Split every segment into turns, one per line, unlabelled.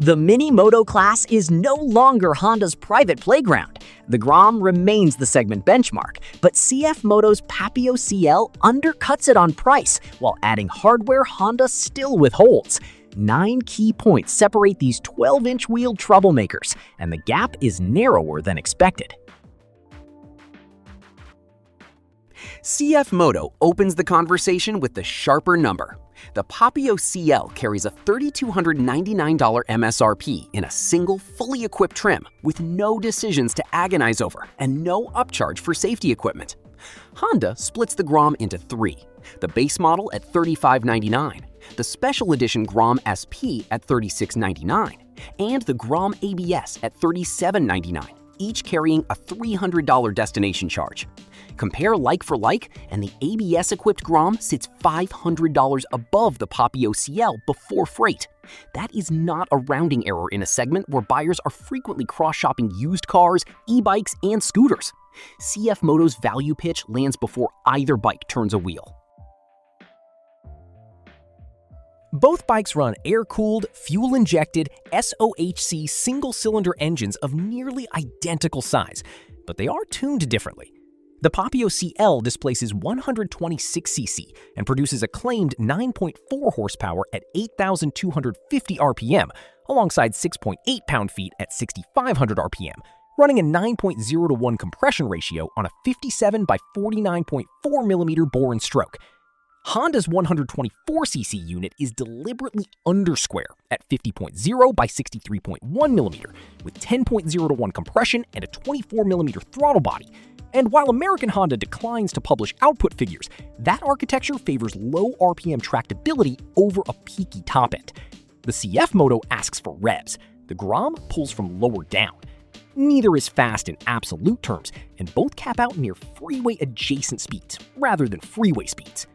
The miniMOTO class is no longer Honda's private playground. The Grom remains the segment benchmark, but CFMoto's Papio CL undercuts it on price while adding hardware Honda still withholds. 9 key points separate these 12-inch wheeled troublemakers, and the gap is narrower than expected.
CFMoto opens the conversation with the sharper number. The Papio CL carries a $3,299 MSRP in a single, fully equipped trim with no decisions to agonize over and no upcharge for safety equipment. Honda splits the Grom into 3, the base model at $3,599, the special edition Grom SP at $3,699, and the Grom ABS at $3,799, each carrying a $300 destination charge. Compare like for like, and the ABS-equipped Grom sits $500 above the Papio CL before freight. That is not a rounding error in a segment where buyers are frequently cross-shopping used cars, e-bikes, and scooters. CFMoto's value pitch lands before either bike turns a wheel.
Both bikes run air-cooled, fuel-injected, SOHC single-cylinder engines of nearly identical size, but they are tuned differently. The Papio CL displaces 126cc and produces a claimed 9.4 horsepower at 8,250 RPM, alongside 6.8 pound-feet at 6,500 RPM, running a 9.0:1 compression ratio on a 57 by 49.4 mm bore and stroke. Honda's 124cc unit is deliberately undersquare at 50.0 by 63.1 mm, with 10.0:1 compression and a 24 mm throttle body. And while American Honda declines to publish output figures, that architecture favors low RPM tractability over a peaky top end. The CFMoto asks for revs. The Grom pulls from lower down. Neither is fast in absolute terms, and both cap out near freeway-adjacent speeds, rather than freeway speeds.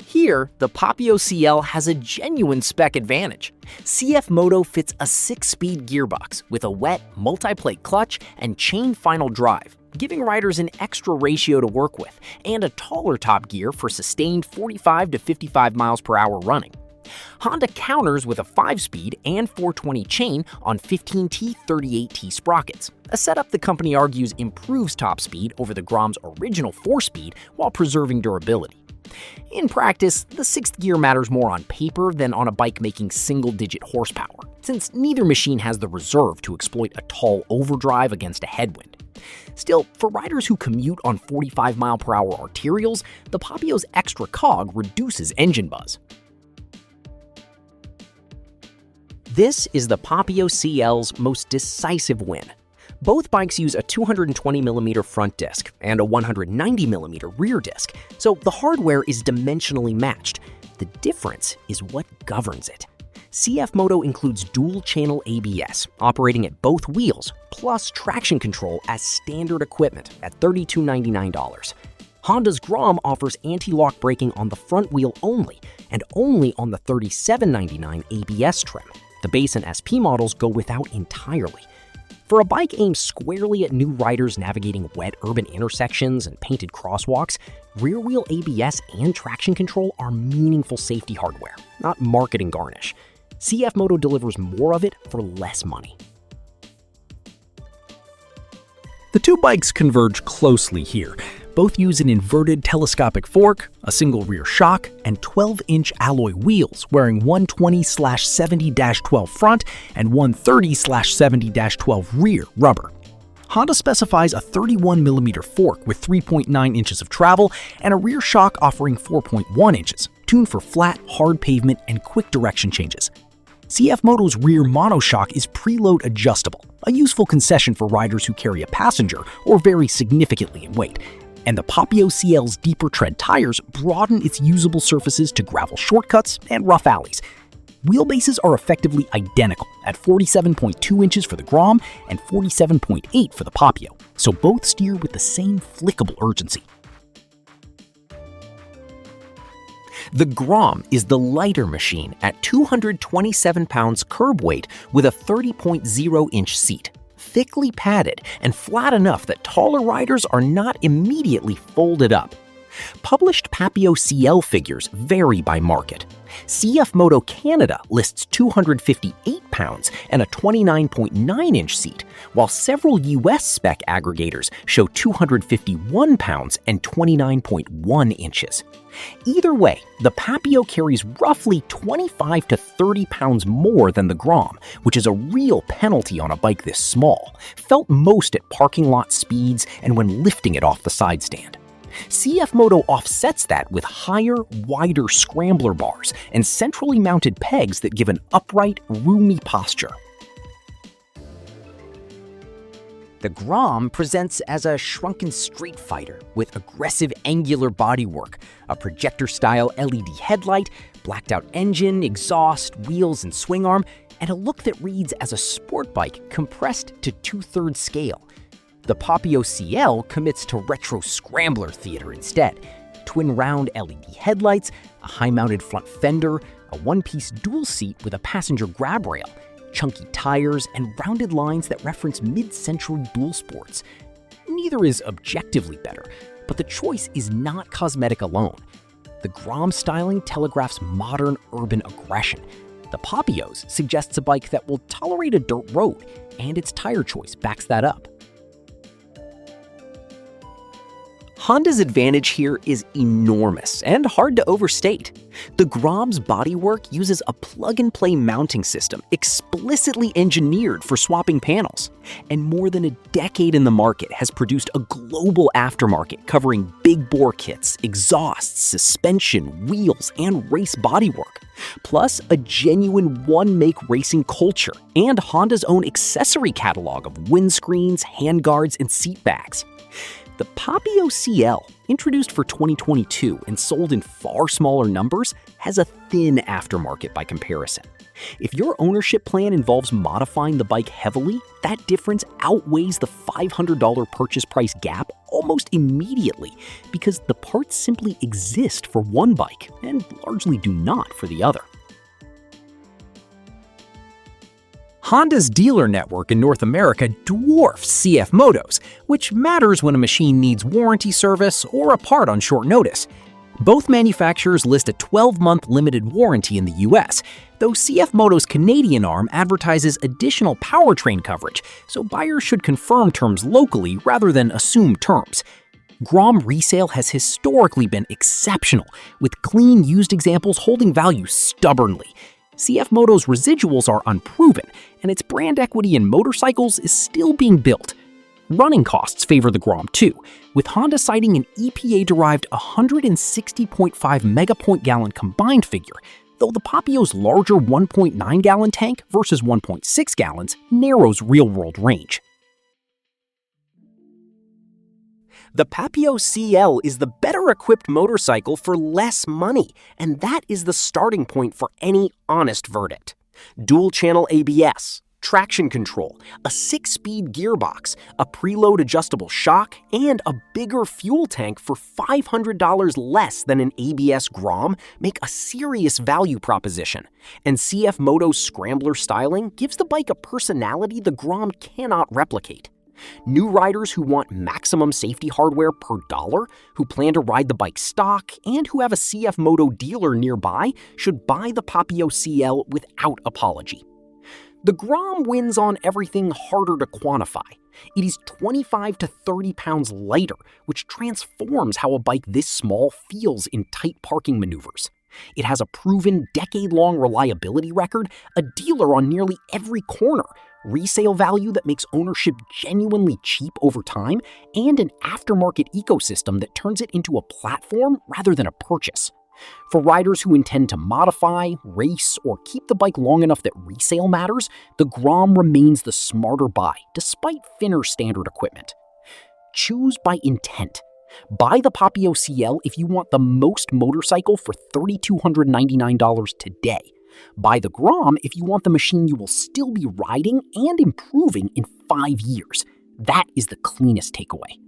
Here, the Papio CL has a genuine spec advantage. CFMoto fits a 6-speed gearbox with a wet, multi-plate clutch and chain final drive, giving riders an extra ratio to work with, and a taller top gear for sustained 45 to 55 miles per hour running. Honda counters with a 5-speed and 420 chain on 15T 38T sprockets, a setup the company argues improves top speed over the Grom's original 4-speed while preserving durability. In practice, the 6th gear matters more on paper than on a bike making single-digit horsepower, since neither machine has the reserve to exploit a tall overdrive against a headwind. Still, for riders who commute on 45-mile-per-hour arterials, the Papio's extra cog reduces engine buzz. This is the Papio CL's most decisive win. Both bikes use a 220mm front disc and a 190mm rear disc, so the hardware is dimensionally matched. The difference is what governs it. CFMoto includes dual-channel ABS, operating at both wheels, plus traction control as standard equipment at $3,299. Honda's Grom offers anti-lock braking on the front wheel only, and only on the $3,799 ABS trim. The base and SP models go without entirely. For a bike aimed squarely at new riders navigating wet urban intersections and painted crosswalks, rear-wheel ABS and traction control are meaningful safety hardware, not marketing garnish. CFMoto delivers more of it for less money.
The two bikes converge closely here. Both use an inverted telescopic fork, a single rear shock, and 12-inch alloy wheels wearing 120/70-12 front and 130/70-12 rear rubber. Honda specifies a 31mm fork with 3.9 inches of travel and a rear shock offering 4.1 inches, tuned for flat, hard pavement and quick direction changes. CFMoto's rear monoshock is preload adjustable, a useful concession for riders who carry a passenger or vary significantly in weight. And the Papio CL's deeper tread tires broaden its usable surfaces to gravel shortcuts and rough alleys. Wheelbases are effectively identical at 47.2 inches for the Grom and 47.8 for the Papio, so both steer with the same flickable urgency.
The Grom is the lighter machine at 227 pounds curb weight with a 30.0-inch seat, thickly padded and flat enough that taller riders are not immediately folded up.
Published Papio CL figures vary by market. CFMoto Canada lists 258 pounds and a 29.9-inch seat, while several US spec aggregators show 251 pounds and 29.1 inches. Either way, the Papio carries roughly 25 to 30 pounds more than the Grom, which is a real penalty on a bike this small, felt most at parking lot speeds and when lifting it off the side stand. CFMoto offsets that with higher, wider scrambler bars and centrally mounted pegs that give an upright, roomy posture. The Grom presents as a shrunken street fighter with aggressive angular bodywork, a projector-style LED headlight, blacked-out engine, exhaust, wheels, and swing arm, and a look that reads as a sport bike compressed to 2/3 scale. The Papio CL commits to retro scrambler theater instead. Twin round LED headlights, a high-mounted front fender, a one-piece dual seat with a passenger grab rail, chunky tires, and rounded lines that reference mid-century dual sports. Neither is objectively better, but the choice is not cosmetic alone. The Grom styling telegraphs modern urban aggression. The Papio's suggests a bike that will tolerate a dirt road, and its tire choice backs that up. Honda's advantage here is enormous and hard to overstate. The Grom's bodywork uses a plug-and-play mounting system explicitly engineered for swapping panels, and more than a decade in the market has produced a global aftermarket covering big-bore kits, exhausts, suspension, wheels, and race bodywork, plus a genuine one-make racing culture and Honda's own accessory catalog of windscreens, handguards, and seat bags. The Papio CL, introduced for 2022 and sold in far smaller numbers, has a thin aftermarket by comparison. If your ownership plan involves modifying the bike heavily, that difference outweighs the $500 purchase price gap almost immediately because the parts simply exist for one bike and largely do not for the other. Honda's dealer network in North America dwarfs CFMoto's, which matters when a machine needs warranty service or a part on short notice. Both manufacturers list a 12-month limited warranty in the US, though CFMoto's Canadian arm advertises additional powertrain coverage, so buyers should confirm terms locally rather than assume terms. Grom resale has historically been exceptional, with clean used examples holding value stubbornly. CFMoto's residuals are unproven, and its brand equity in motorcycles is still being built. Running costs favor the Grom too, with Honda citing an EPA-derived 160.5 megapoint-gallon combined figure, though the Papio's larger 1.9-gallon tank versus 1.6 gallons narrows real-world range. The Papio CL is the better-equipped motorcycle for less money, and that is the starting point for any honest verdict. Dual-channel ABS, traction control, a 6-speed gearbox, a preload adjustable shock, and a bigger fuel tank for $500 less than an ABS Grom make a serious value proposition. And CFMoto's scrambler styling gives the bike a personality the Grom cannot replicate. New riders who want maximum safety hardware per dollar, who plan to ride the bike stock, and who have a CFMoto dealer nearby should buy the Papio CL without apology. The Grom wins on everything harder to quantify. It is 25 to 30 pounds lighter, which transforms how a bike this small feels in tight parking maneuvers. It has a proven decade-long reliability record, a dealer on nearly every corner, resale value that makes ownership genuinely cheap over time, and an aftermarket ecosystem that turns it into a platform rather than a purchase. For riders who intend to modify, race, or keep the bike long enough that resale matters, the Grom remains the smarter buy, despite thinner standard equipment. Choose by intent. Buy the Papio CL if you want the most motorcycle for $3,299 today. Buy the Grom if you want the machine you will still be riding and improving in 5 years. That is the cleanest takeaway.